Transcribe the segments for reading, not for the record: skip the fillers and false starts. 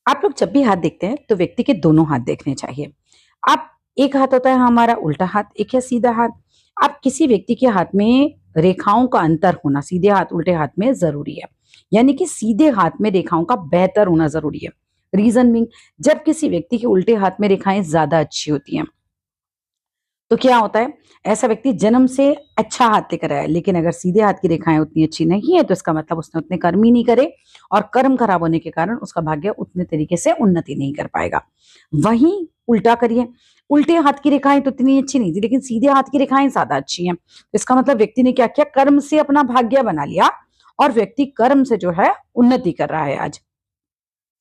आप लोग जब भी हाथ देखते हैं तो व्यक्ति के दोनों हाथ देखने चाहिए। आप एक हाथ होता है हमारा उल्टा हाथ, एक है सीधा हाथ। आप किसी व्यक्ति के हाथ में रेखाओं का अंतर होना सीधे हाथ उल्टे हाथ में जरूरी है। यानी कि सीधे हाथ में रेखाओं का बेहतर होना जरूरी है। रीजन बीइंग, जब किसी व्यक्ति के उल्टे हाथ में रेखाएं ज्यादा अच्छी होती हैं तो क्या होता है, ऐसा व्यक्ति जन्म से अच्छा हाथ लेकर आया है, लेकिन अगर सीधे हाथ की रेखाएं उतनी अच्छी नहीं है तो इसका मतलब उसने उतने कर्म ही नहीं करे और कर्म खराब होने के कारण उसका भाग्य उतने तरीके से उन्नति नहीं कर पाएगा। वहीं उल्टा करिए, उल्टे हाथ की रेखाएं तो इतनी अच्छी नहीं थी लेकिन सीधे हाथ की रेखाएं ज्यादा अच्छी हैं। इसका मतलब व्यक्ति ने क्या किया, कर्म से अपना भाग्य बना लिया और व्यक्ति कर्म से जो है उन्नति कर रहा है आज।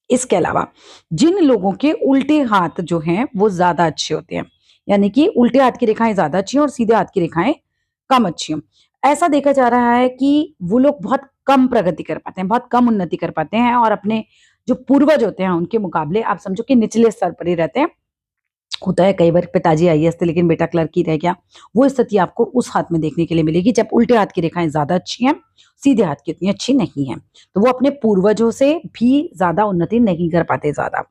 इसके अलावा जिन लोगों के उल्टे हाथ जो हैं वो ज्यादा अच्छे होते हैं, यानी कि उल्टे हाथ की रेखाएं ज्यादा अच्छी हैं और सीधे हाथ की रेखाएं कम अच्छी हैं। ऐसा देखा जा रहा है कि वो लोग बहुत कम प्रगति कर पाते हैं, बहुत कम उन्नति कर पाते हैं और अपने जो पूर्वज होते हैं उनके मुकाबले आप समझो कि निचले स्तर पर ही रहते हैं। होता है कई बार पिताजी आईएएस थे लेकिन बेटा क्लर्क ही रह गया। वो स्थिति आपको उस हाथ में देखने के लिए मिलेगी जब उल्टे हाथ की रेखाएं ज्यादा अच्छी हैं, सीधे हाथ की उतनी अच्छी नहीं है। तो वो अपने पूर्वजों से भी ज्यादा उन्नति नहीं कर पाते ज्यादा।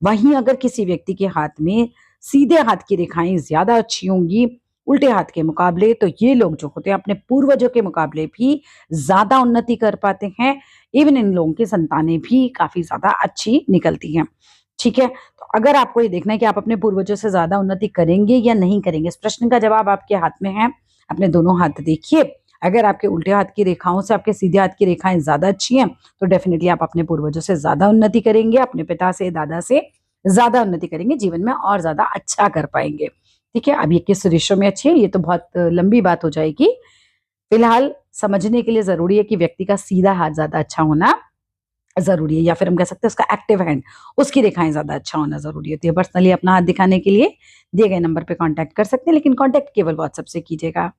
वहीं अगर किसी व्यक्ति के हाथ में सीधे हाथ की रेखाएं ज्यादा अच्छी होंगी उल्टे हाथ के मुकाबले, तो ये लोग जो होते हैं अपने पूर्वजों के मुकाबले भी ज्यादा उन्नति कर पाते हैं। इवन इन लोगों की संतानें भी काफी ज्यादा अच्छी निकलती हैं। ठीक है, तो अगर आपको ये देखना है कि आप अपने पूर्वजों से ज्यादा उन्नति करेंगे या नहीं करेंगे, इस प्रश्न का जवाब आपके हाथ में है। अपने दोनों हाथ देखिए, अगर आपके उल्टे हाथ की रेखाओं से आपके सीधे हाथ की रेखाएं ज्यादा अच्छी हैं तो डेफिनेटली आप अपने पूर्वजों से ज्यादा उन्नति करेंगे, अपने पिता से दादा से ज्यादा उन्नति करेंगे, जीवन में और ज्यादा अच्छा कर पाएंगे। ठीक है, अब ये किस रेशो में अच्छी है ये तो बहुत लंबी बात हो जाएगी। फिलहाल समझने के लिए जरूरी है कि व्यक्ति का सीधा हाथ ज्यादा अच्छा होना जरूरी है, या फिर हम कह सकते हैं उसका एक्टिव हैंड, उसकी रेखाएं ज्यादा अच्छा होना जरूरी होती है। पर्सनली अपना हाथ दिखाने के लिए दिए गए नंबर पे कांटेक्ट कर सकते हैं, लेकिन कांटेक्ट केवल व्हाट्सएप से कीजिएगा।